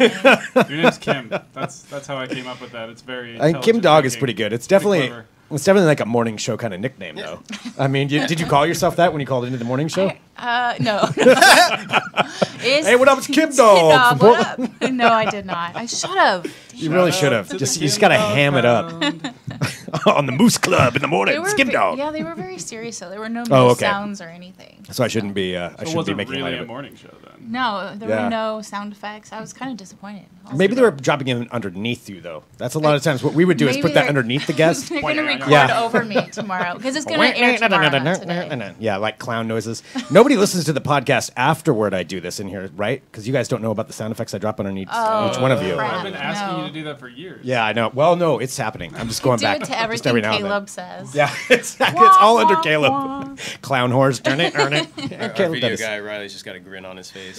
Your name's Kim. That's how I came up with that. It's very. I think Kim Dog is pretty good. It's definitely like a morning show kind of nickname, though. I mean, did you call yourself that when you called into the morning show? No. Hey, what up? It's Kim Dog. What up? No, I did not. I should have. You really should have. You just got to ham it up on the Moose Club in the morning. It's Kim Dog. Yeah, they were very serious, though. There were no moose sounds or anything. So I shouldn't be. I shouldn't be making really light of a it. morning show then. No, there were no sound effects. I was kind of disappointed. Maybe they were dropping it underneath you, though. That's a lot of times what we would do is put that underneath the guest. They're going to record over me tomorrow because it's going to air tomorrow, not today. Yeah, like clown noises. Nobody listens to the podcast afterward I do this in here, right? Because you guys don't know about the sound effects I drop underneath each one of you. I've been asking you to do that for years. Yeah, I know. Well, no, it's happening. I'm just going back. Do it to everything Caleb says. Yeah, exactly. It's all under Caleb. Clown horse, turn it, earn it. Our video guy, Riley's just got a grin on his face.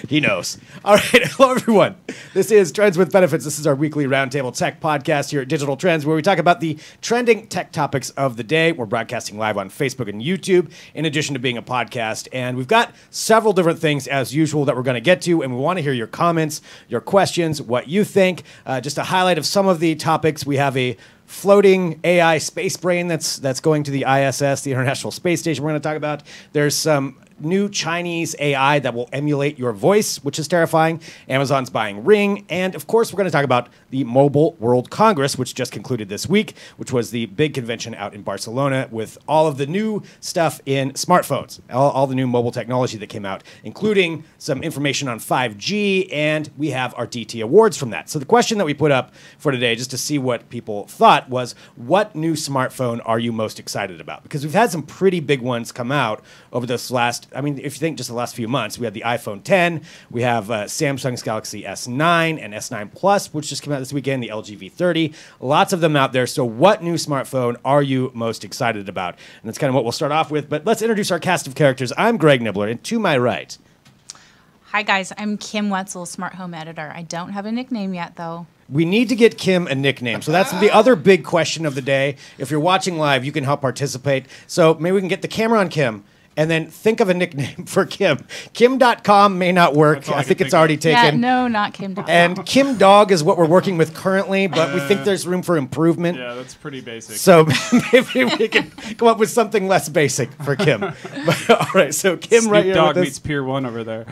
He knows. All right. Hello, everyone. This is Trends with Benefits. This is our weekly roundtable tech podcast here at Digital Trends, where we talk about the trending tech topics of the day. We're broadcasting live on Facebook and YouTube, in addition to being a podcast. And we've got several different things, as usual, that we're going to get to. And we want to hear your comments, your questions, what you think. Just a highlight of some of the topics. We have a floating AI space brain that's going to the ISS, the International Space Station. We're going to talk about. There's some new Chinese AI that will emulate your voice, which is terrifying. Amazon's buying Ring. And, of course, we're going to talk about the Mobile World Congress, which just concluded this week, which was the big convention out in Barcelona with all of the new stuff in smartphones, all the new mobile technology that came out, including some information on 5G, and we have our DT awards from that. So the question that we put up for today, just to see what people thought, was what new smartphone are you most excited about? Because we've had some pretty big ones come out over this last, I mean, if you think just the last few months, we had the iPhone 10, we have Samsung's Galaxy S9 and S9 Plus, which just came out this weekend, the LG V30, lots of them out there. So what new smartphone are you most excited about? And that's kind of what we'll start off with, but let's introduce our cast of characters. I'm Greg Nibbler, and to my right. Hi, guys. I'm Kim Wetzel, Smart Home Editor. I don't have a nickname yet, though. We need to get Kim a nickname. So that's the other big question of the day. If you're watching live, you can help participate. So maybe we can get the camera on Kim and then think of a nickname for Kim. Kim.com may not work. I think it's already taken. Yeah, no, not Kim.com. And Kim Dog is what we're working with currently, but we think there's room for improvement. Yeah, that's pretty basic. So maybe we can come up with something less basic for Kim. But, all right, so Kim Snoop right here Dogg with meets Pier 1 over there.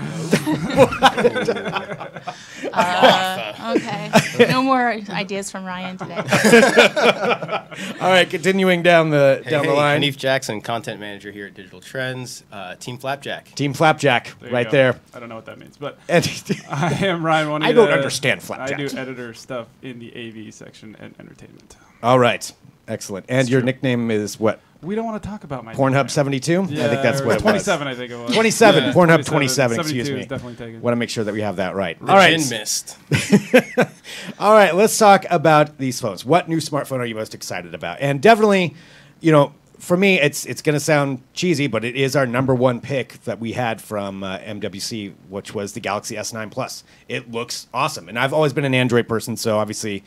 Okay. No more ideas from Ryan today. All right, continuing down the line. Hanif Jackson, content manager here at Digital Trends. Team Flapjack. Team Flapjack, right there. I don't know what that means, but And I am Ryan Juanita. I don't understand Flapjack. I do editor stuff in the AV section and entertainment. All right, excellent. And your nickname is what? We don't want to talk about my Pornhub 72? Yeah, I think that's what it was. 27, I think it was. 27, Yeah, Pornhub 27, excuse 72 me. is definitely taken. Want to make sure that we have that right. The All right. gin mist. All right, let's talk about these phones. What new smartphone are you most excited about? And definitely, for me, it's going to sound cheesy, but it is our number one pick that we had from MWC, which was the Galaxy S9 Plus. It looks awesome. And I've always been an Android person, so obviously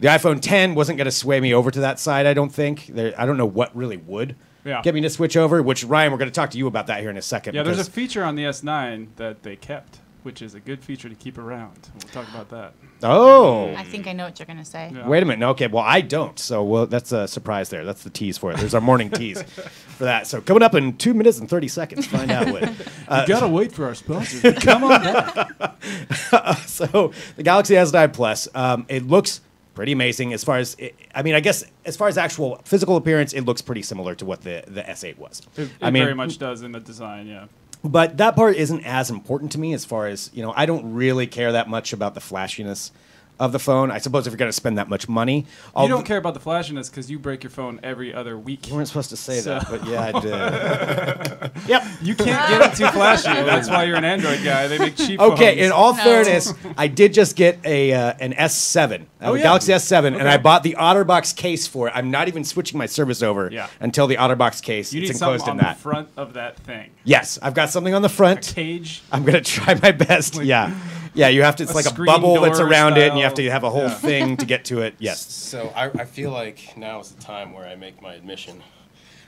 the iPhone 10 wasn't going to sway me over to that side, I don't think. I don't know what really would get me to switch over, which, Ryan, we're going to talk to you about that here in a second. Yeah, there's a feature on the S9 that they kept, which is a good feature to keep around. We'll talk about that. Oh. I think I know what you're going to say. Yeah. Wait a minute. No, okay, well, I don't. So that's a surprise there. That's the tease for it. There's our morning tease for that. So coming up in 2 minutes and 30 seconds, find out what. You got to wait for our sponsors to come on down. So the Galaxy S9 Plus, it looks pretty amazing as far as, I guess as far as actual physical appearance, it looks pretty similar to what the S8 was. It very much does in the design, yeah. But that part isn't as important to me as far as, I don't really care that much about the flashiness of the phone. I suppose if you're going to spend that much money. You don't care about the flashiness because you break your phone every other week. You weren't supposed to say that, but yeah, I did. Yep. You can't get it too flashy. That's why you're an Android guy. They make cheap phones. Okay, in all fairness, I did just get an S7, a Galaxy S7, and I bought the OtterBox case for it. I'm not even switching my service over until the OtterBox case is enclosed in that. You need something on the front of that thing. Yes, I've got something on the front. A cage. I'm going to try my best. Yeah, you have to. It's like a bubble that's around it, and you have to have a whole thing to get to it. Yes. So I feel like now is the time where I make my admission.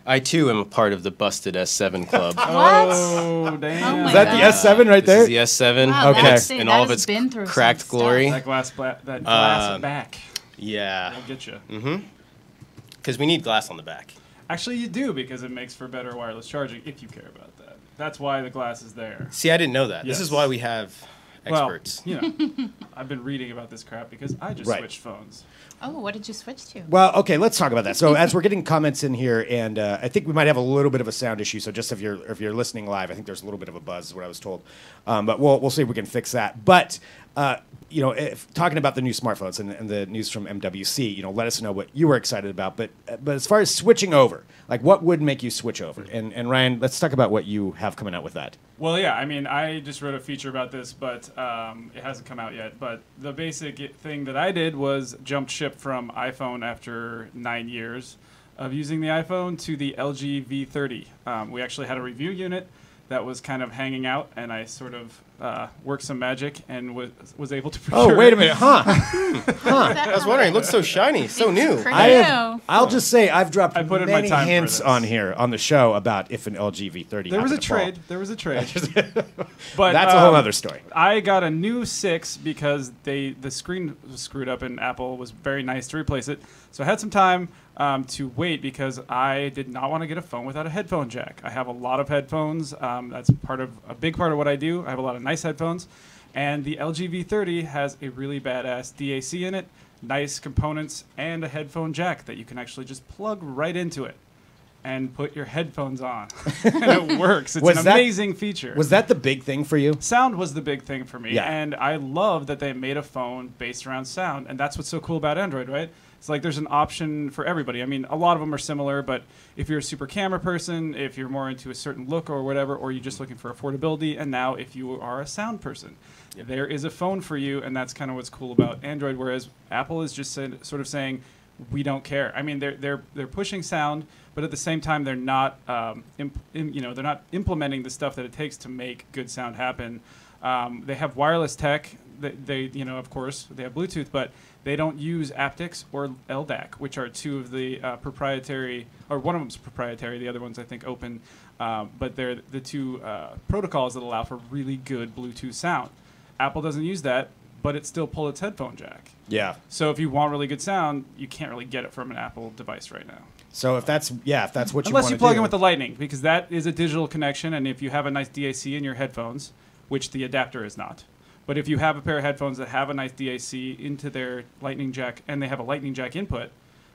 I too am a part of the busted S7 club. Oh, damn. Oh my Is that the God. S7 right This there? is the S7 Wow, Okay. that's- in that all of has its been through some cracked stuff. glory. That glass back. Yeah, That'll get you. because we need glass on the back. Actually, you do because it makes for better wireless charging if you care about that. That's why the glass is there. See, I didn't know that. This Yes. is why we have experts. Well, you know, I've been reading about this crap because I just Right. switched phones. Oh, what did you switch to? Well, okay, let's talk about that. So as we're getting comments in here, and I think we might have a little bit of a sound issue. So just if you're listening live, I think there's a little bit of a buzz, is what I was told. But we'll see if we can fix that. But you know, if talking about the new smartphones and the news from MWC, you know, let us know what you were excited about. But as far as switching over, like what would make you switch over? And Ryan, let's talk about what you have coming out with that. Well, yeah, I mean, I just wrote a feature about this, but it hasn't come out yet. But the basic thing that I did was jumped ship from iPhone after 9 years of using the iPhone to the LG V30. We actually had a review unit that was kind of hanging out, and I sort of worked some magic and was able to procure. Oh, wait a minute, huh? I was wondering, it looks so shiny, so new. I'll just say I've dropped I put in my many time for hints this. on here on the show about if an LG V30 There was a happened to fall. trade. There was a trade. But That's a whole other story. I got a new 6 because the screen was screwed up and Apple was very nice to replace it. So I had some time to wait because I did not want to get a phone without a headphone jack. I have a lot of headphones. That's a big part of what I do. I have a lot of nice headphones. And the LG V30 has a really badass DAC in it, nice components, and a headphone jack that you can actually just plug right into it and put your headphones on. And it works. It's Was an that- amazing feature. Was that the big thing for you? Sound was the big thing for me, Yeah. and I love that they made a phone based around sound, and that's what's so cool about Android, right? It's like there's an option for everybody. I mean, a lot of them are similar, but if you're a super camera person, if you're more into a certain look or whatever, or you're just looking for affordability, and now if you are a sound person, there is a phone for you, and that's kind of what's cool about Android, whereas Apple is just sort of saying, we don't care. I mean, they're pushing sound, but at the same time, they're not they're not implementing the stuff that it takes to make good sound happen. They have wireless tech. They of course, they have Bluetooth, but they don't use aptics or LDAC, which are two of the proprietary, or one of them's proprietary. The other one's I think open, but they're the two protocols that allow for really good Bluetooth sound. Apple doesn't use that, but it still pulls its headphone jack. Yeah. So if you want really good sound, you can't really get it from an Apple device right now. So if that's what you want Unless to you plug do. in with the Lightning, because that is a digital connection, and if you have a nice DAC in your headphones, which the adapter is not, but if you have a pair of headphones that have a nice DAC into their Lightning jack, and they have a Lightning jack input,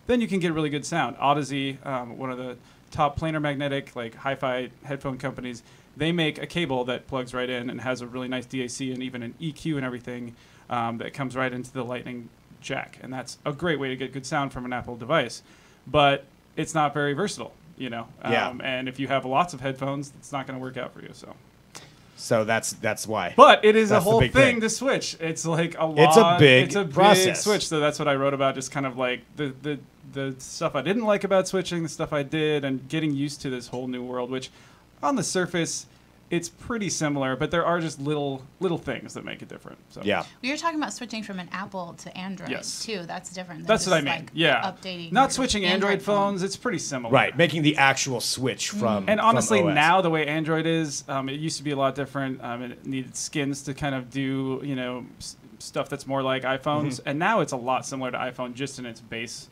then you can get really good sound. Odyssey, one of the top planar magnetic, like hi-fi headphone companies, they make a cable that plugs right in and has a really nice DAC and even an EQ and everything that comes right into the Lightning jack, and that's a great way to get good sound from an Apple device. But it's not very versatile, Yeah. And if you have lots of headphones, it's not going to work out for you. So that's why. But it is That's a the whole big thing thing. to switch. It's like a lot. It's a big process. switch. So that's what I wrote about. Just kind of like the stuff I didn't like about switching, the stuff I did, and getting used to this whole new world. Which, on the surface, it's pretty similar, but there are just little things that make it different. So Yeah. We were talking about switching from an Apple to Android Yes. too. That's different. Than that's what I just, mean. like, Yeah, updating. not your switching Android phones. It's pretty similar. Right. Making the actual switch from And honestly, from OS. now the way Android is, it used to be a lot different. It needed skins to kind of do, stuff that's more like iPhones. And now it's a lot similar to iPhone, just in its base,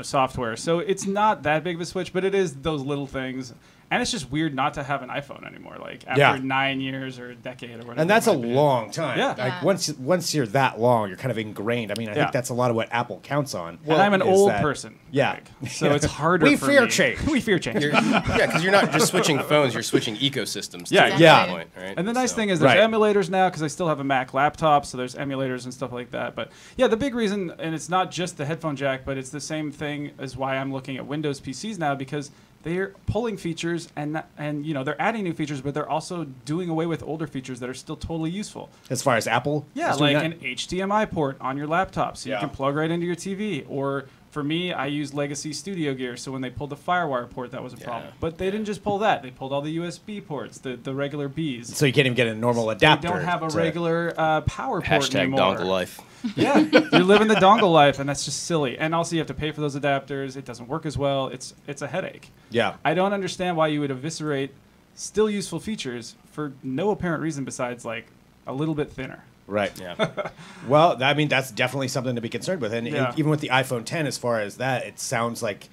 software. So it's not that big of a switch, but it is those little things. And it's just weird not to have an iPhone anymore, like after 9 years or a decade or whatever. And that's a it might be. long time. Yeah. Like Yeah. once you're that long, you're kind of ingrained. I mean, I Yeah. think that's a lot of what Apple counts on. And I'm an is old that- person. Yeah. Greg. So it's harder We for fear me. change. We fear change. Because you're not just switching phones, you're switching ecosystems. Yeah, too, at yeah. that point, right? And the nice So- thing is there's Right. emulators now because I still have a Mac laptop, so there's emulators and stuff like that. But yeah, the big reason, and it's not just the headphone jack, but it's the same thing as why I'm looking at Windows PCs now, because they're pulling features and they're adding new features, but they're also doing away with older features that are still totally useful. As far as Apple, Yeah, is doing like that. an HDMI port on your laptop, so Yeah. you can plug right into your TV, or For me, I use legacy studio gear, so when they pulled the FireWire port, that was a problem. Yeah. But they didn't just pull that; they pulled all the USB ports, the regular Bs. So you can't even get a normal adapter. They don't have a regular power port Hashtag anymore. dongle life. Yeah, you're living the dongle life, and that's just silly. And also, you have to pay for those adapters. It doesn't work as well. It's a headache. Yeah. I don't understand why you would eviscerate still useful features for no apparent reason besides like a little bit thinner. Right. Yeah. Well, I mean, that's definitely something to be concerned with. And Yeah. even with the iPhone 10, as far as that, it sounds like,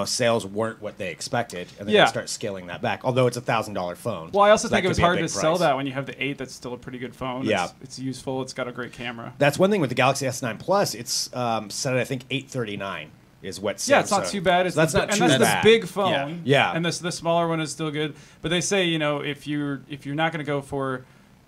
sales weren't what they expected. And they're Yeah. going to start scaling that back, although it's a $1,000 phone. Well, I also So that think it could was be a hard big to sell price. that when you have the 8 that's still a pretty good phone. Yeah. It's useful. It's got a great camera. That's one thing with the Galaxy S9 Plus. It's set at, I think, $839 is what Samsung. Yeah, it's not too bad. It's So that's the, not and too that's bad. the big phone. Yeah. And the smaller one is still good. But they say, if you're not going to go for,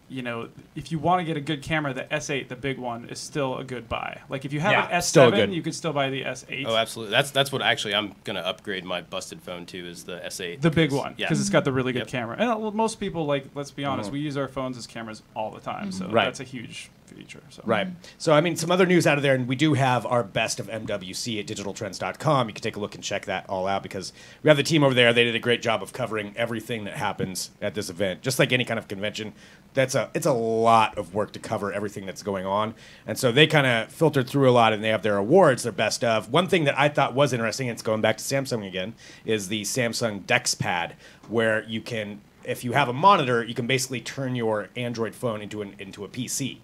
if you want to get a good camera, the S8, the big one, is still a good buy. Like if you have Yeah, an still S7, good. you could still buy the S8. Oh, absolutely. That's what actually I'm gonna upgrade my busted phone to is the S8. The big one, Yeah. because it's got the really good Yep. camera. And most people, let's be honest, we use our phones as cameras all the time, so Right. that's a huge feature. So. Right. So, I mean, some other news out of there, and we do have our best of MWC at digitaltrends.com. You can take a look and check that all out because we have the team over there. They did a great job of covering everything that happens at this event. Just like any kind of convention, it's a lot of work to cover everything that's going on. And so they kind of filtered through a lot, and they have their awards, their best of. One thing that I thought was interesting, and it's going back to Samsung again, is the Samsung DeXPad, where you can, if you have a monitor, you can basically turn your Android phone into a PC.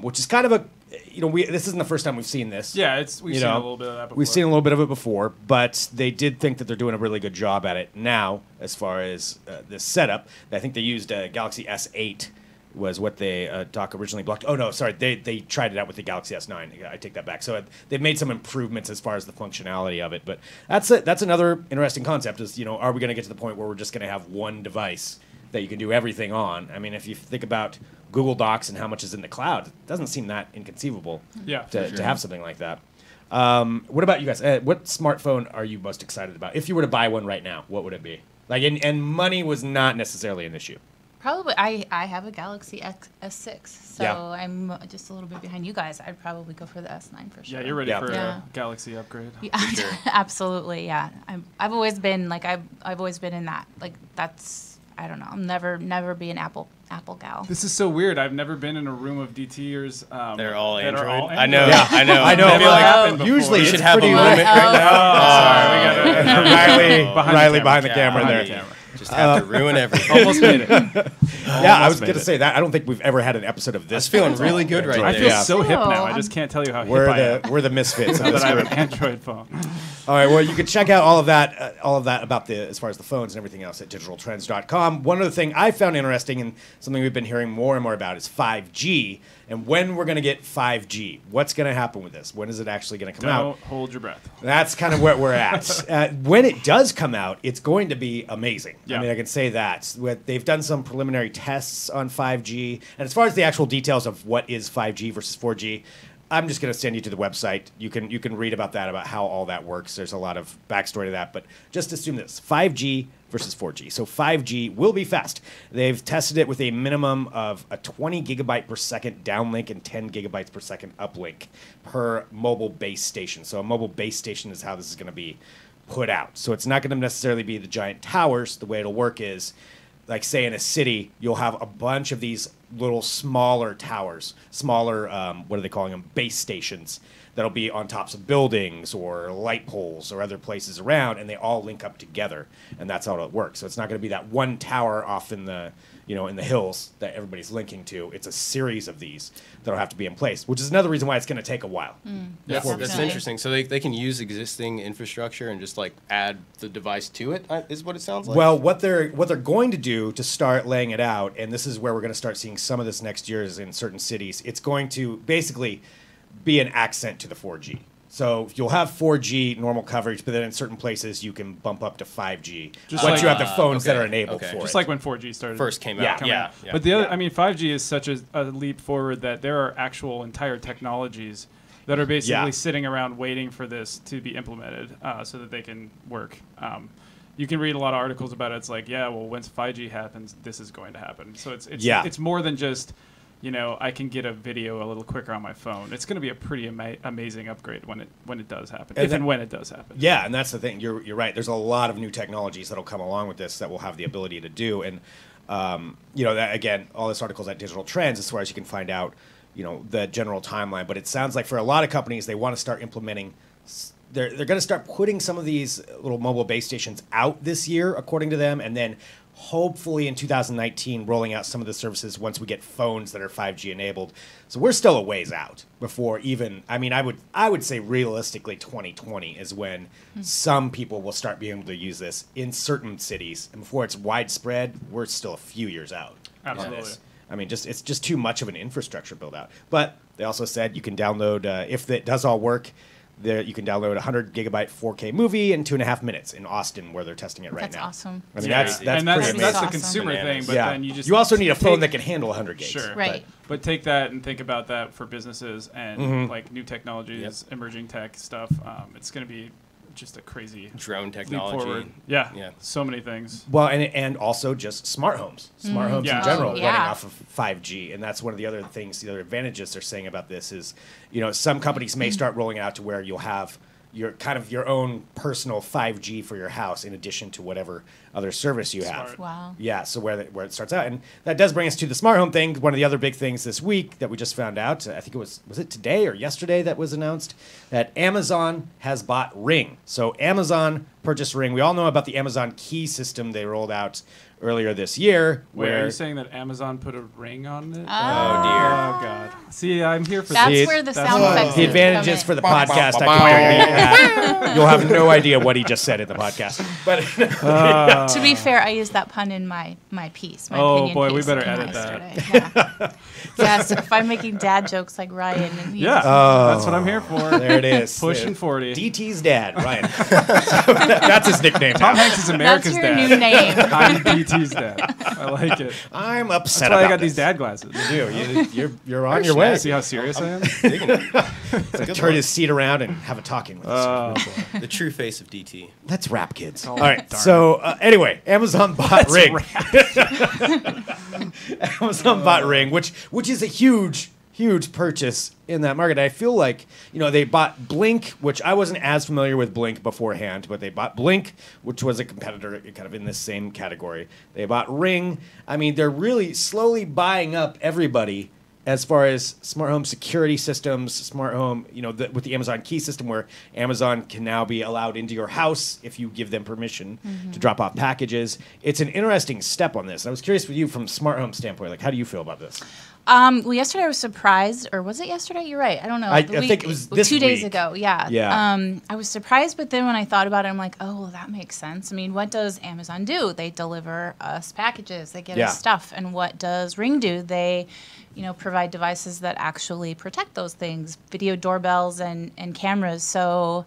Which is kind of this isn't the first time we've seen this. Yeah, we've seen a little bit of that before. We've seen a little bit of it before, but they did think that they're doing a really good job at it now as far as this setup. I think they used Galaxy S8 was what they Doc originally blocked. Oh, no, sorry. They tried it out with the Galaxy S9. I take that back. So they've made some improvements as far as the functionality of it. But that's another interesting concept is, are we going to get to the point where we're just going to have one device that you can do everything on? I mean, if you think about Google Docs and how much is in the cloud, it doesn't seem that inconceivable to have something like that. What about you guys? What smartphone are you most excited about? If you were to buy one right now, what would it be? And money was not necessarily an issue. Probably, I have a Galaxy S6, so Yeah. I'm just a little bit behind you guys. I'd probably go for the S9 for sure. Yeah, you're ready Yeah. for Yeah. a Galaxy upgrade. Yeah, sure. absolutely, yeah. I've always been I've always been in that. Like that's I don't know. I'll never be an Apple gal. This is so weird. I've never been in a room of DTers. They're all that are Android. all I know. Android. I know. I know. Never but happened before. usually We it's should have a pretty moment right now. Sorry, we got Riley behind the camera Behind there. the camera. Just have to ruin everything. Almost made it. Yeah, I was made going to it. say that. I don't think we've ever had an episode of this. I was feeling really good right I there. feel Yeah. so hip now. I I'm- just can't tell you how hip I am. We're the misfits. Now that I have an Android phone. All right. Well, you can check out all of that about as far as the phones and everything else at digitaltrends.com. One other thing I found interesting and something we've been hearing more and more about is 5G and when we're going to get 5G. What's going to happen with this? When is it actually going to come out? Don't hold your breath. That's kind of where we're at. When it does come out, it's going to be amazing. Yeah. I mean, I can say that. They've done some preliminary tests on 5G. And as far as the actual details of what is 5G versus 4G, I'm just going to send you to the website. You can read about that, about how all that works. There's a lot of backstory to that. But just assume this, 5G versus 4G. So 5G will be fast. They've tested it with a minimum of a 20 gigabyte per second downlink and 10 gigabytes per second uplink per mobile base station. So a mobile base station is how this is going to be put out. So it's not going to necessarily be the giant towers. The way it'll work is, like, say in a city, you'll have a bunch of these little smaller towers, smaller, what are they calling them, base stations that'll be on tops of buildings or light poles or other places around, and they all link up together, and that's how it works. So it's not going to be that one tower off in the hills that everybody's linking to. It's a series of these that'll have to be in place, which is another reason why it's going to take a while. That's Definitely. interesting. So they can use existing infrastructure and just like add the device to it, is what it sounds like? Well, what they're going to do to start laying it out, and this is where we're going to start seeing some of this next year is in certain cities, it's going to basically be an accent to the 4G. So you'll have 4G normal coverage, but then in certain places you can bump up to 5G Just once like- you have the phones that okay, are enabled okay. for Just it. like when 4G started. First came Yeah. out. coming Yeah. out. yeah. But the other, Yeah. I mean, 5G is such a leap forward that there are actual entire technologies that are basically Yeah. sitting around waiting for this to be implemented so that they can work. You can read a lot of articles about it. It's like, yeah, well, once 5G happens, this is going to happen. So it's Yeah. it's more than just, I can get a video a little quicker on my phone. It's going to be a pretty amazing upgrade when it does happen, when it does happen. Yeah, and that's the thing. You're right. There's a lot of new technologies that'll come along with this that will have the ability to do. And that, again, all this article's at Digital Trends as far as you can find out, the general timeline. But it sounds like for a lot of companies, they want to start implementing. They're going to start putting some of these little mobile base stations out this year, according to them, and then hopefully in 2019 rolling out some of the services once we get phones that are 5G enabled. So we're still a ways out before even, I would say realistically 2020 is when some people will start being able to use this in certain cities. And before it's widespread, we're still a few years out. Absolutely. It's just too much of an infrastructure build out. But they also said you can download, if it does all work, you can download a 100 gigabyte 4K movie in 2.5 minutes in Austin, where they're testing it right now. That's awesome. That's pretty amazing. That's the consumer thing. But then you also need a phone that can handle 100 gigs. Sure, right. But take that and think about that for businesses and like new technologies, emerging tech stuff. It's going to be just a crazy drone leap technology. forward. Yeah, so many things. Well, and also just smart homes in general running off of 5G, and that's one of the other things. The other advantages they're saying about this is, some companies may start rolling out to where you'll have your own personal 5G for your house in addition to whatever other service you have. Wow. Yeah, so where it starts out. And that does bring us to the smart home thing. One of the other big things this week that we just found out, I think it was it today or yesterday that was announced, that Amazon has bought Ring. So Amazon purchased Ring. We all know about the Amazon Key system they rolled out earlier this year. Wait, are you saying that Amazon put a ring on it? Oh, dear. Oh, God. See, I'm here for That's this. where the sound effects the advantages for the podcast. You'll have no idea what he just said in the podcast. But to be fair, I used that pun in my piece. My Oh, opinion boy, we piece better from edit that. yesterday. Yeah. So if I'm making dad jokes like Ryan, and That's what I'm here for. there it is. Pushing 40. DT's dad, Ryan. That's his nickname. Tom Hanks is America's that's your dad. new name. I'm DT's dad. I like it. I'm upset That's why I about got this. these dad glasses. You're on your way. See how serious I am? Turn his seat around and have a talking with us. The true face of DT. Let's wrap, kids. Oh, All right. darn So anyway, Amazon bought Ring. Amazon bought Ring, which is a huge purchase in that market. I feel like, they bought Blink, which I wasn't as familiar with Blink beforehand, but they bought Blink, which was a competitor kind of in this same category. They bought Ring. They're really slowly buying up everybody as far as smart home security systems, smart home, with the Amazon Key system, where Amazon can now be allowed into your house if you give them permission to drop off packages. It's an interesting step on this. I was curious with you from smart home standpoint, like, how do you feel about this? Well, yesterday I was surprised, or was it yesterday? You're right. I don't know. I think it was this 2 days week. ago. Yeah. Yeah. I was surprised, but then when I thought about it, I'm like, oh, well, that makes sense. What does Amazon do? They deliver us packages. They get us stuff. And what does Ring do? They, provide devices that actually protect those things, video doorbells and cameras. So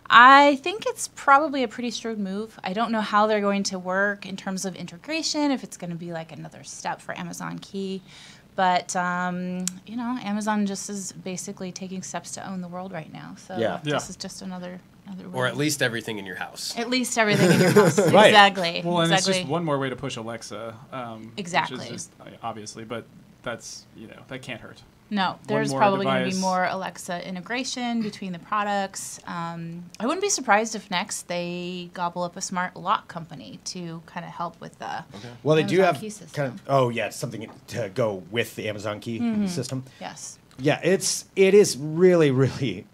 I think it's probably a pretty shrewd move. I don't know how they're going to work in terms of integration, if it's going to be like another step for Amazon Key. But, Amazon just is basically taking steps to own the world right now. So this is just another Or at least everything in your house. At least everything in your house. Right. Exactly. Well, and exactly. it's just one more way to push Alexa. Exactly. Which is just, obviously, but that's, that can't hurt. No, there's more probably going to be device. more Alexa integration between the products. I wouldn't be surprised if next they gobble up a smart lock company to kind of help with the Well, they do Amazon have Key system. something to go with the Amazon Key system. Yes. Yeah, it is really, really.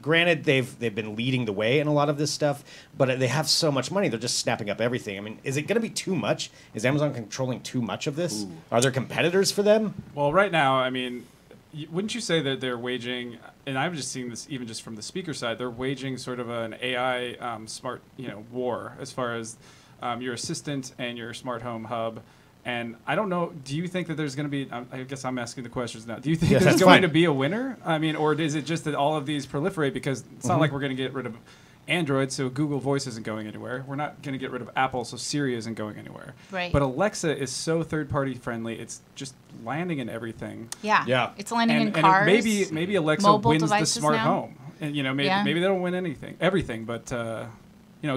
Granted, they've been leading the way in a lot of this stuff, but they have so much money, they're just snapping up everything. Is it going to be too much? Is Amazon controlling too much of this? Ooh. Are there competitors for them? Well, right now, wouldn't you say that they're waging, and I'm just seeing this even just from the speaker side, they're waging sort of an AI smart, war as far as your assistant and your smart home hub. And I don't know, do you think that there's going to be, I guess I'm asking the questions now, do you think there's going to be a winner? Or is it just that all of these proliferate? Because it's not like we're going to get rid of Android, so Google Voice isn't going anywhere. We're not going to get rid of Apple, so Siri isn't going anywhere. Right. But Alexa is so third-party friendly, it's just landing in everything. Yeah. Yeah. It's landing in And cars. maybe Alexa mobile wins the devices smart now. home. And, maybe they don't win everything, but...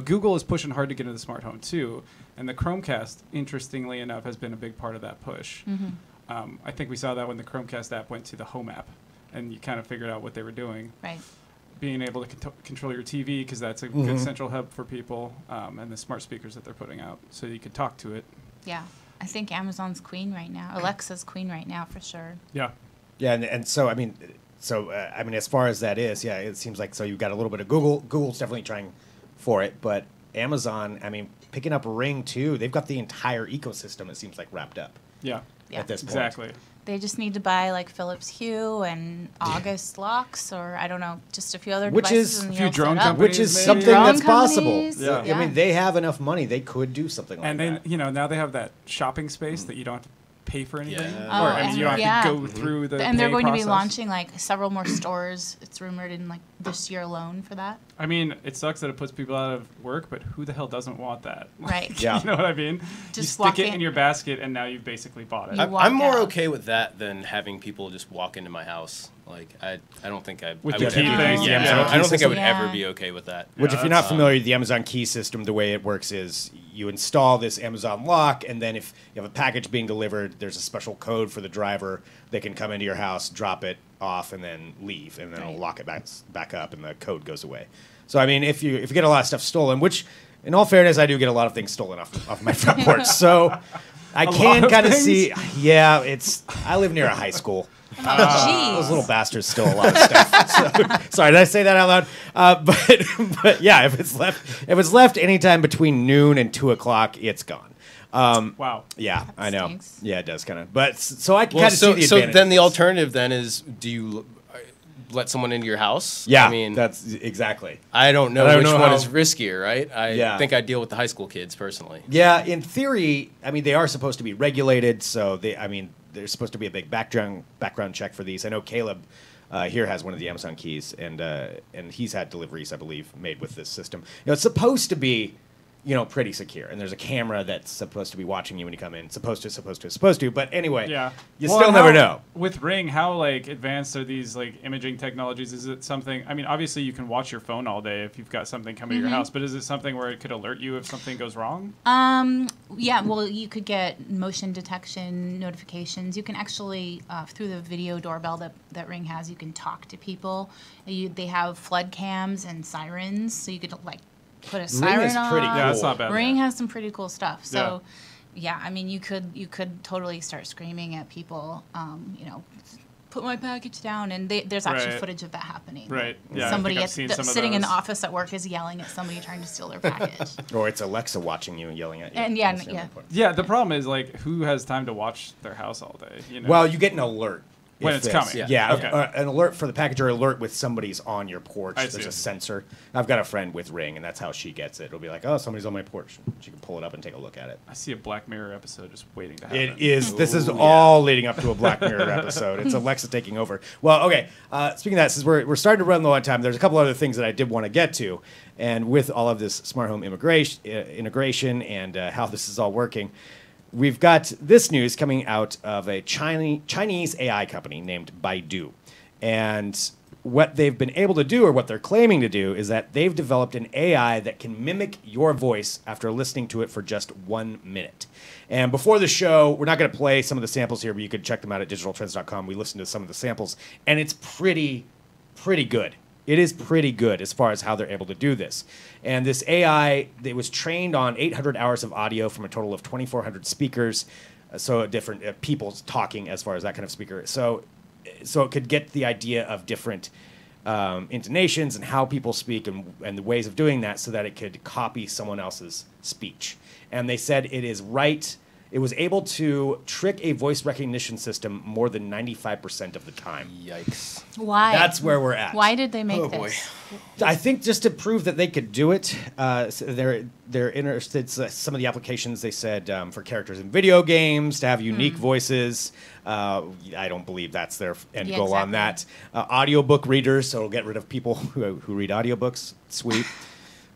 Google is pushing hard to get into the smart home too, and the Chromecast, interestingly enough, has been a big part of that push. I think we saw that when the Chromecast app went to the Home app, and you kind of figured out what they were doing. Right. Being able to control your TV, because that's a good central hub for people, and the smart speakers that they're putting out, so you could talk to it. Yeah. I think Amazon's queen right now. Alexa's queen right now for sure. Yeah. Yeah, and so I mean, as far as that is, yeah, it seems like so you've got a little bit of Google. Google's definitely trying for it, but Amazon, I mean, picking up Ring too. They've got the entire ecosystem. It seems like wrapped up. Yeah. At this point. Exactly. They just need to buy like Philips Hue and August locks, or I don't know, just a few other Which devices. is- and A few you'll drone set up. companies. Which is Maybe. something Drone that's possible. companies, Yeah. I mean, they have enough money. They could do something like And that. then, now they have that shopping space that you don't have to pay for anything. Yeah. Or, Oh, I mean, you don't yeah. have to go through the And they're pay going to be process. launching like several more stores. It's rumored in like this year alone for that. I mean, it sucks that it puts people out of work, but who the hell doesn't want that? Right. Yeah. You know what I mean? Just you stick walk it in. in your basket, and now you've basically bought it. You walk I'm more out. okay with that than having people just walk into my house. Like I don't think I With I the would key ever- thing? Yeah, Yeah. I don't think I would Yeah. ever be okay with that. Which, Yeah, if you're not that's- familiar, the Amazon Key system, the way it works is you install this Amazon lock, and then if you have a package being delivered, there's a special code for the driver. They can come into your house, drop it off, and then leave, and then it'll Right. lock it back up, and the code goes away. So, I mean, if you get a lot of stuff stolen, which, in all fairness, I do get a lot of things stolen off my front porch, so I can lot of kind of things? see. Yeah, I live near a high school. Oh, Those geez. little bastards steal a lot of stuff. So, sorry, did I say that out loud? But yeah, if it's left anytime between noon and 2:00, it's gone. Wow. Yeah, I know. stinks. Yeah, it does kind of. But so I can Well, kind of see the so advantage. then the alternative then is, do you let someone into your house? Yeah, I mean, that's exactly. I don't know I don't which know one how- is riskier, right? I Yeah. think I deal with the high school kids personally. Yeah, in theory, I mean, they are supposed to be regulated, so there's supposed to be a big background check for these. I know Caleb here has one of the Amazon keys, and he's had deliveries, I believe, made with this system. It's supposed to be, pretty secure, and there's a camera that's supposed to be watching you when you come in. Supposed to. But anyway, Yeah. you Well, still and never how- know. With Ring, how advanced are these imaging technologies? Is it something? I mean, obviously you can watch your phone all day if you've got something coming to your house, but is it something where it could alert you if something goes wrong? Yeah, well, you could get motion detection notifications. You can actually, through the video doorbell that Ring has, you can talk to people. They have flood cams and sirens, so you could put a siren is on. pretty Yeah, that's not bad. Ring has some pretty cool stuff. So, yeah, I mean, you could totally start screaming at people. Put my package down, and there's actually Right. footage of that happening. Right. Yeah, I Somebody think I've seen some of sitting in the those. office at work is yelling at somebody trying to steal their package. Or it's Alexa watching you and yelling at you. And yeah, That's the yeah. other part. Yeah, the problem is who has time to watch their house all day? Well, you get an alert. When if it's coming. Yeah, Okay. an alert for the package or alert with somebody's on your porch. I There's see. a sensor. I've got a friend with Ring, and that's how she gets it. It'll be like, oh, somebody's on my porch. She can pull it up and take a look at it. I see a Black Mirror episode just waiting to happen. It is. This is all leading up to a Black Mirror episode. It's Alexa taking over. Well, okay. Speaking of that, since we're starting to run low on time, there's a couple other things that I did want to get to, and with all of this smart home integration and how this is all working, we've got this news coming out of a Chinese AI company named Baidu, and what they've been able to do, or what they're claiming to do, is that they've developed an AI that can mimic your voice after listening to it for just 1 minute. And before the show, we're not going to play some of the samples here, but you could check them out at digitaltrends.com. We listened to some of the samples, and it's pretty good. It is pretty good as far as how they're able to do this. And this AI, it was trained on 800 hours of audio from a total of 2,400 speakers, so different people talking as far as that kind of speaker. So it could get the idea of different intonations and how people speak and the ways of doing that, so that it could copy someone else's speech. And they said it was able to trick a voice recognition system more than 95% of the time. Yikes. Why? That's where we're at. Why did they make Oh, boy. this? I think just to prove that they could do it. So they're interested. Some of the applications they said for characters in video games to have unique voices. I don't believe that's their end Yeah, goal on that. Audiobook readers, so it'll get rid of people who read audiobooks. Sweet.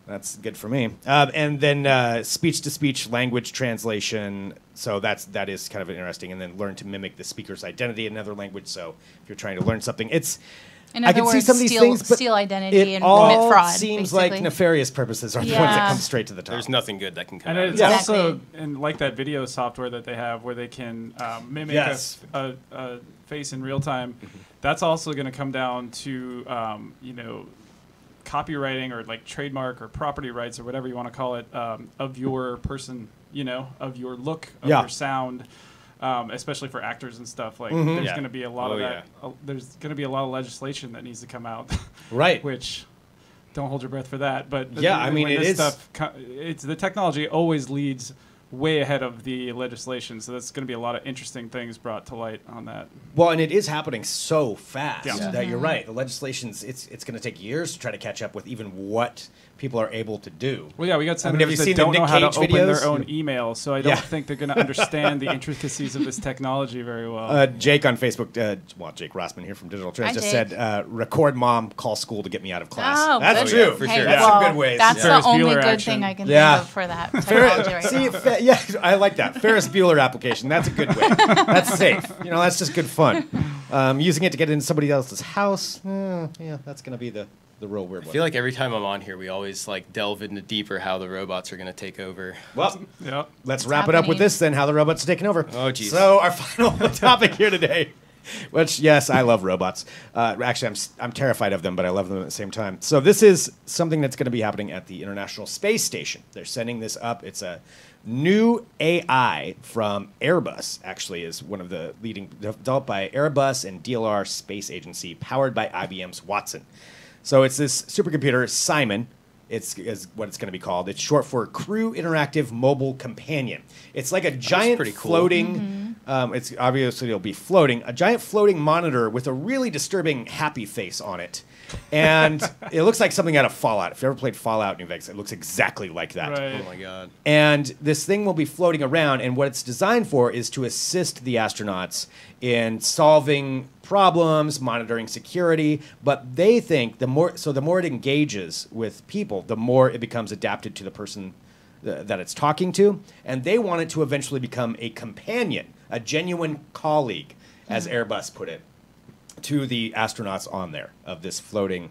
That's good for me. And then speech-to-speech language translation. So that is kind of interesting. And then learn to mimic the speaker's identity in another language. So if you're trying to learn something, In I other can see words, some of these steal, things, but steal identity it and all commit fraud. seems basically. like nefarious purposes are the ones Yeah. that come straight to the top. There's nothing good that can come And out of it's it. Yeah. also and like that video software that they have where they can mimic Yes. a face in real time. That's also going to come down to copywriting or like trademark or property rights or whatever you want to call it of your person, of your look, of Yeah. your sound. Especially for actors and stuff, like Mm-hmm. there's Yeah. going to be a lot of Oh, that. There's going to be a lot of legislation that needs to come out, Right. which don't hold your breath for that. But Yeah, I mean, when it this is- stuff. It's the technology always leads way ahead of the legislation, so that's going to be a lot of interesting things brought to light on that. Well, and it is happening so fast Yeah. that you're right. The legislation's it's going to take years to try to catch up with even what people are able to do. Well, yeah, we got I mean, have you senators seen that the don't know Nick how to Cage open videos? their own email, so I don't Yeah. think they're going to understand the intricacies of this technology very well. Jake on Facebook, Jake Rossman here from Digital Trends Hi, just Jake. said, "Record mom, call school to get me out of class." Oh, That's good. true. for Hey, sure. That's well, some good ways. That's Ferris the only Bueller good action. thing I can Yeah. think of for that technology right now. Yeah, I like that. Ferris Bueller application. That's a good way. That's safe. That's just good fun. Using it to get into somebody else's house. Yeah, that's going to be the real weird I one. feel like every time I'm on here, we always like delve into deeper how the robots are going to take over. Well, yeah. let's It's wrap it up with happening. this then, how the robots are taking over. Oh, geez. So our final topic here today, which, yes, I love robots. Actually, I'm terrified of them, but I love them at the same time. So this is something that's going to be happening at the International Space Station. They're sending this up. It's a new AI from Airbus, actually, is one of the leading, developed by Airbus and DLR Space Agency, powered by IBM's Watson. So it's this supercomputer, Simon. Is what it's going to be called. It's short for Crew Interactive Mobile Companion. It's like a giant pretty cool. floating. It's obviously it'll be floating. A giant floating monitor with a really disturbing happy face on it, and it looks like something out of Fallout. If you ever played Fallout New Vegas, it looks exactly like that. Right. Oh my god. And this thing will be floating around, and what it's designed for is to assist the astronauts in solving problems, monitoring security. But they think the more it engages with people, the more it becomes adapted to the person that it's talking to, and they want it to eventually become a companion, a genuine colleague, as Airbus put it, to the astronauts on there of this floating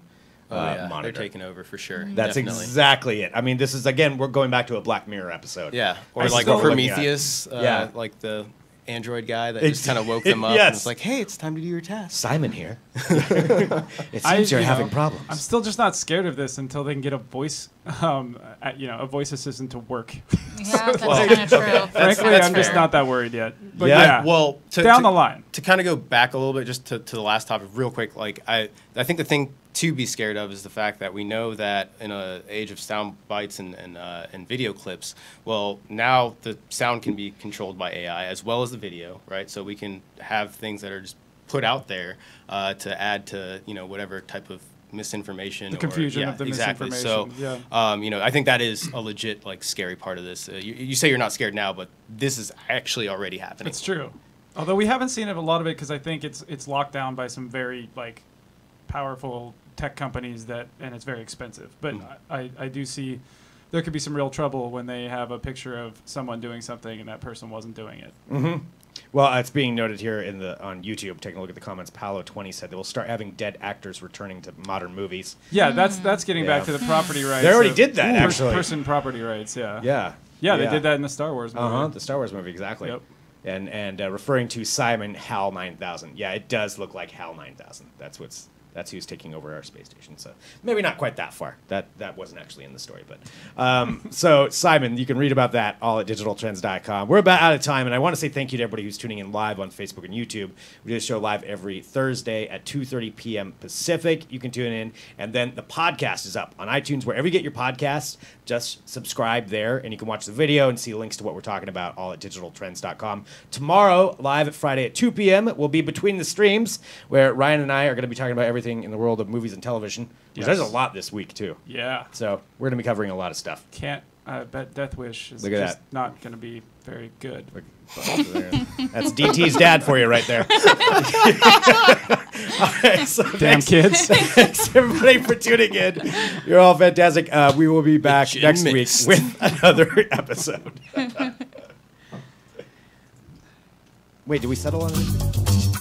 monitor. They're taking over for sure. That's Definitely. exactly it. I mean, this is, again, we're going back to a Black Mirror episode. Yeah, or I like still looking at it. Prometheus, Yeah. like the android guy that It's- just kind of woke them up yes. and was like, "Hey, it's time to do your task." Simon here. It seems you're having problems. I'm still just not scared of this until they can get a voice, a voice assistant to work. Yeah, that's kind of true. Frankly, that's I'm just fair. not that worried yet. But Yeah? yeah, Well, down the line. to kind of go back a little bit, just to the last topic, real quick. Like I think the thing to be scared of is the fact that we know that in an age of sound bites and video clips, well, now the sound can be controlled by AI as well as the video, right? So we can have things that are just put out there to add to whatever type of misinformation, The confusion of the exactly. misinformation, So, yeah. I think that is a legit scary part of this. You say you're not scared now, but this is actually already happening. It's true. Although we haven't seen a lot of it because I think it's locked down by some very powerful tech companies and it's very expensive. But I do see there could be some real trouble when they have a picture of someone doing something and that person wasn't doing it. Well, it's being noted here on YouTube. Taking a look at the comments, Paolo20 said they will start having dead actors returning to modern movies. Yeah, that's getting Yeah. back to the property rights. They already of did that, actually. Person property rights, yeah. Yeah. They did that in the Star Wars movie. The Star Wars movie, exactly. Yep. And referring to Simon HAL 9000. Yeah, it does look like HAL 9000. That's who's taking over our space station. So maybe not quite that far. That wasn't actually in the story. But so Simon, you can read about that all at digitaltrends.com. We're about out of time, and I want to say thank you to everybody who's tuning in live on Facebook and YouTube. We do this show live every Thursday at 2:30 p.m. Pacific. You can tune in, and then the podcast is up on iTunes, wherever you get your podcasts. Just subscribe there, and you can watch the video and see links to what we're talking about all at digitaltrends.com. Tomorrow, live at Friday at 2 p.m., will be Between the Streams, where Ryan and I are going to be talking about everything in the world of movies and television. Yes. There's a lot this week, too. Yeah. So we're going to be covering a lot of stuff. I bet Death Wish is Look at just that. not going to be very good. That's DT's dad for you right there. All right, so Damn kids. thanks everybody for tuning in. You're all fantastic. We will be back Gin next mixed. week with another episode. Wait, did we settle on anything?